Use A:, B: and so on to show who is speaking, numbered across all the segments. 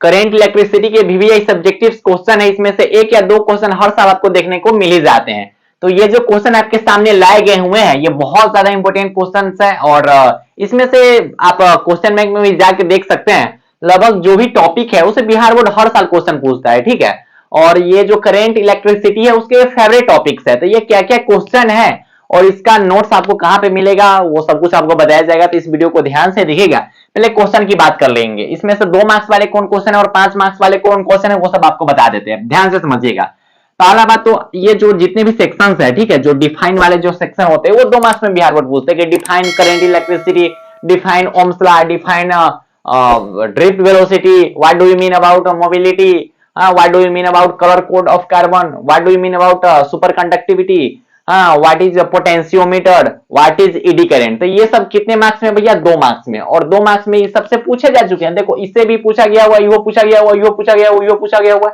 A: Current electricity के VVI subjective question है, इसमें से एक या दो क्वेश्चन हर साल आपको देखने को मिल ही जाते हैं। तो ये जो क्वेश्चन आपके सामने लाए गए हुए हैं ये बहुत ज्यादा इंपॉर्टेंट क्वेश्चन है, और इसमें से आप क्वेश्चन बैंक में भी जाके देख सकते हैं, लगभग जो भी टॉपिक है उसे बिहार बोर्ड हर साल क्वेश्चन पूछता है, ठीक है। और ये जो करेंट इलेक्ट्रिसिटी है उसके फेवरेट टॉपिक्स है, तो ये क्या क्या क्वेश्चन है और इसका नोट्स आपको कहां पे मिलेगा वो सब कुछ आपको बताया जाएगा, तो इस वीडियो को ध्यान से देखिएगा। पहले क्वेश्चन की बात कर लेंगे, इसमें से 2 मार्क्स वाले कौन क्वेश्चन है और 5 मार्क्स वाले कौन क्वेश्चन है वो सब आपको बता देते हैं, ध्यान से समझिएगा। पहला बात तो ये जो जितने भी सेक्शंस है, ठीक है, जो डिफाइन वाले जो सेक्शन होते हैं वो 2 मार्क्स में बिहार बोर्ड पूछते हैं कि define current electricity, define Ohm's law, define drift velocity, what do you mean about mobility, what do you mean about colour code of carbon, what do you mean about super conductivity, what is potentiometer, what is eddy current. तो ये सब कितने marks में भैया? 2 marks में, और 2 marks में ये सबसे पूछे जा चुके हैं। देखो इससे भी पूछा गया हुआ, यो पूछा गया हुआ, यो पूछा गया हुआ, यो पूछा गया हुआ,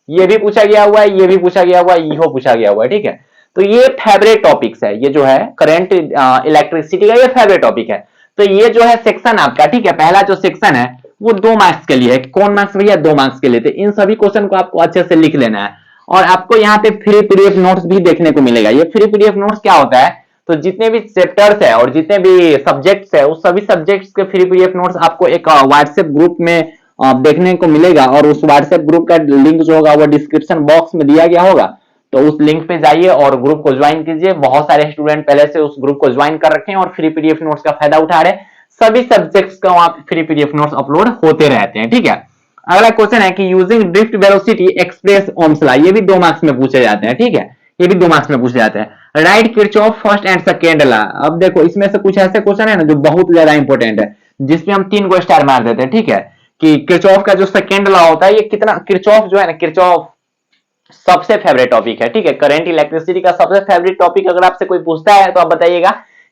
A: ये भी पूछा गया हुआ है, ये भी पूछा गया हुआ है, यो पूछा गया हुआ है, ठीक है। तो ये फेवरेट टॉपिक्स है, ये जो है करंट इलेक्ट्रिसिटी का ये फेवरेट टॉपिक है। तो ये जो है सेक्शन आपका, ठीक है, पहला जो सेक्शन है वो 2 मार्क्स के लिए है। कौन मार्क्स भैया? 2 मार्क्स के लिए। तो इन सभी क्वेश्चन को आपको अच्छे से लिख लेना है, और आपको यहाँ पे फ्री पीडीएफ नोट्स भी देखने को मिलेगा। ये फ्री पीडीएफ नोट्स क्या होता है? तो जितने भी चैप्टर्स है और जितने भी सब्जेक्ट्स है उस सभी सब्जेक्ट्स के फ्री पीडीएफ नोट्स आपको एक व्हाट्सएप ग्रुप में देखने को मिलेगा, और उस व्हाट्सएप ग्रुप का लिंक जो होगा वो डिस्क्रिप्शन बॉक्स में दिया गया होगा। तो उस लिंक पे जाइए और ग्रुप को ज्वाइन कीजिए। बहुत सारे स्टूडेंट पहले से उस ग्रुप को ज्वाइन कर रखे हैं और फ्री पीडीएफ नोट्स का फायदा उठा रहे हैं। सभी सब्जेक्ट्स का वहां पे फ्री पीडीएफ नोट्स अपलोड होते रहते हैं, ठीक है। अगला क्वेश्चन है कि using drift velocity express Ohm's law, ये भी 2 मार्क्स में पूछे जाते हैं, ठीक है, ये भी 2 मार्क्स में पूछे जाते हैं। Right Kirchhoff first and second law. अब देखो इसमें से कुछ ऐसे क्वेश्चन है ना जो बहुत ज्यादा इंपॉर्टेंट है, जिसमें हम 3 को स्टार मार देते हैं, ठीक है। कि किरचॉफ का जो सेकेंड लॉ होता है ये कितना, किरचॉफ जो है ना, किरचॉफ सबसे फेवरेट टॉपिक है, ठीक है। करंट इलेक्ट्रिसिटी का सबसे फेवरेट टॉपिक अगर आपसे कोई पूछता है तो आप बताइएगा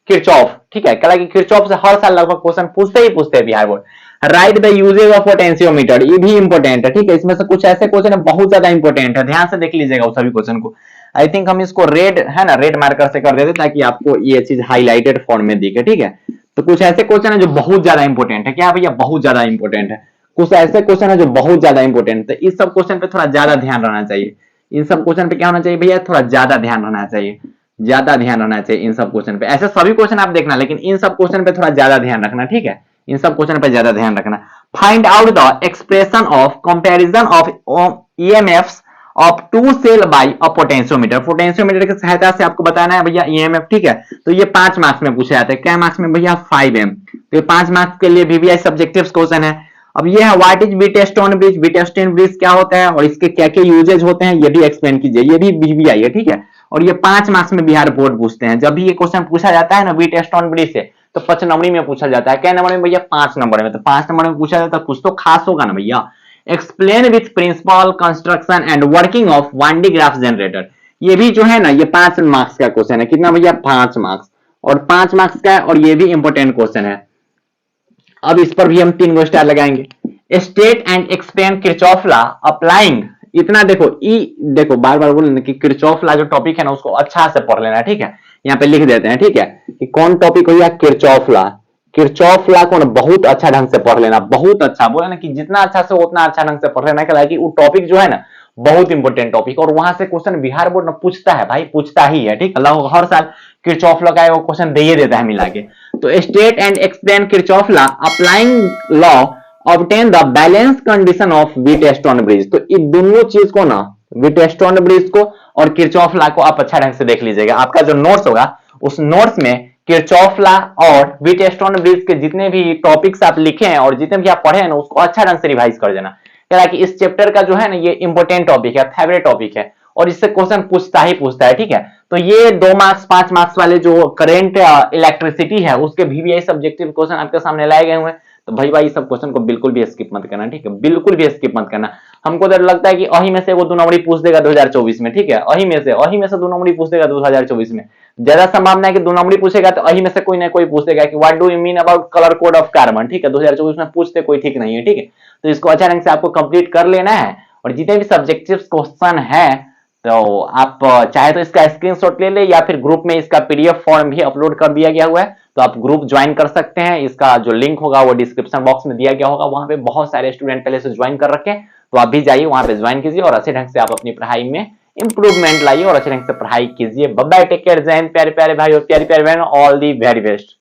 A: किरचॉफ, ठीक है। कल किरचॉफ से हर साल लगभग क्वेश्चन पूछते ही पूछते हैं Bihar board. Write the uses of potentiometer, ये भी इंपॉर्टेंट है, ठीक है। इसमें से कुछ ऐसे क्वेश्चन है बहुत ज्यादा इंपॉर्टेंट है, ध्यान से देख लीजिएगा उस सभी क्वेश्चन को। आई थिंक हम इसको रेड है ना, रेड मार्कर से कर देते ताकि आपको ये चीज हाईलाइटेड फॉर्म में दिखे, ठीक है। तो कुछ ऐसे क्वेश्चन है जो बहुत ज्यादा इंपॉर्टेंट है, क्या भैया? बहुत ज्यादा इंपॉर्टेंट है। कुछ ऐसे क्वेश्चन है जो बहुत ज्यादा इंपॉर्टेंट है, इस सब क्वेश्चन पे थोड़ा ज्यादा ध्यान रहना चाहिए। इन सब क्वेश्चन पे क्या होना चाहिए भैया? थोड़ा ज्यादा ध्यान रहना चाहिए, ज्यादा ध्यान रहना चाहिए इन सब क्वेश्चन पे। ऐसे सभी क्वेश्चन आप देखना, लेकिन इन सब क्वेश्चन पे थोड़ा ज्यादा ध्यान रखना, ठीक है। इन सब क्वेश्चन पे ज्यादा ध्यान रखना। Find out the expression of comparison of EMFs of 2 cell by a potentiometer. Potentiometer की सहायता से आपको बताना है भैया ईएमएफ, ठीक है। तो ये 5 मार्क्स में पूछे जाते हैं। क्या मार्क्स में भैया? 5M। तो ये 5 मार्क्स के लिए वीवीआई सब्जेक्टिव क्वेश्चन है। अब ये है what is Wheatstone bridge, Wheatstone bridge क्या होता है और इसके क्या क्या यूजेज होते हैं ये भी एक्सप्लेन कीजिए। ये भी वीवीआई है, ठीक है। और ये 5 मार्क्स में बिहार बोर्ड पूछते हैं। जब भी ये क्वेश्चन पूछा जाता है ना वीटस्टोन ब्रिज से, तो 5 नंबर में पूछा जाता है। क्या नंबर में भैया? 5 नंबर में। तो 5 नंबर में पूछा जाता है, कुछ तो खास होगा ना भैया। Explain with principle construction and working of Van de Graaff generator, ये भी जो है ना ये 5 मार्क्स का क्वेश्चन है। कितना भैया? 5 मार्क्स, और 5 मार्क्स का है, और ये भी इंपॉर्टेंट क्वेश्चन है। अब इस पर भी हम 3 को स्टार लगाएंगे। State and explain Kirchhoff law applying, इतना देखो देखो बार बार बोल कि किरचॉफ लॉ जो टॉपिक है ना उसको अच्छा से पढ़ लेना, ठीक है। यहाँ पे लिख देते हैं, ठीक है, कि कौन टॉपिक हो गया? Kirchhoff law. किरचॉफ लॉ को बहुत अच्छा ढंग से पढ़ लेना, बहुत अच्छा, बोले ना कि जितना अच्छा से उतना अच्छा ढंग से पढ़ लेना, कि वो टॉपिक जो है ना बहुत इंपॉर्टेंट टॉपिक, और वहां से क्वेश्चन बिहार बोर्ड में पूछता है भाई, पूछता ही है, ठीक है। हर साल किरचॉफ लॉ का वो क्वेश्चन दे ही देता है मिला के। तो state and explain Kirchhoff law applying law obtain the balance condition of Wheatstone bridge. तो इन दोनों चीज को ना, वीटस्टोन ब्रिज को और किरचॉफ लॉ को आप अच्छा ढंग से देख लीजिएगा। आपका जो नोट्स होगा उस नोट्स में किरचॉफ लॉ और वीटस्टोन ब्रिज के जितने भी टॉपिक्स आप लिखे हैं और जितने भी आप पढ़े हैं ना उसको अच्छा ढंग से रिवाइज कर देना, कि इस चैप्टर का जो है ना ये इंपॉर्टेंट टॉपिक है, फेवरेट टॉपिक है, और इससे क्वेश्चन पूछता ही पूछता है, ठीक है। तो ये 2 मार्क्स 5 मार्क्स वाले जो करेंट इलेक्ट्रिसिटी है उसके वीवीआई सब्जेक्टिव क्वेश्चन आपके सामने लाए गए हुए हैं। तो भाई सब क्वेश्चन को बिल्कुल भी स्किप मत करना, ठीक है, बिल्कुल भी स्किप मत करना। हमको तो लगता है कि अही में से वो 2 नंबर पूछ देगा 2024 में, ठीक है, अही में से 2 नंबर पूछ देगा 2024 में। ज्यादा संभावना है कि 2 नंबर पूछेगा तो अही में से कोई ना कोई पूछ देगा कि what do you mean about colour code of carbon, ठीक है, 2024 में पूछते कोई ठीक नहीं है, ठीक है। तो इसको अच्छा ढंग से आपको कंप्लीट कर लेना है, और जितने भी सब्जेक्टिव क्वेश्चन है तो आप चाहे तो इसका स्क्रीनशॉट ले ले या फिर ग्रुप में इसका पीडीएफ फॉर्म भी अपलोड कर दिया गया हुआ है, तो आप ग्रुप ज्वाइन कर सकते हैं। इसका जो लिंक होगा वो डिस्क्रिप्शन बॉक्स में दिया गया होगा, वहां पे बहुत सारे स्टूडेंट पहले से ज्वाइन कर रखे हैं, तो आप भी जाइए वहां पे ज्वाइन कीजिए और अच्छे ढंग से आप अपनी पढ़ाई में इंप्रूवमेंट लाइए और अच्छे ढंग से पढ़ाई कीजिए। बाय बाय, टेक केयर, जय हिंद प्यारे प्यारे भाई और प्यारी प्यारी बहन, ऑल दी वेरी बेस्ट।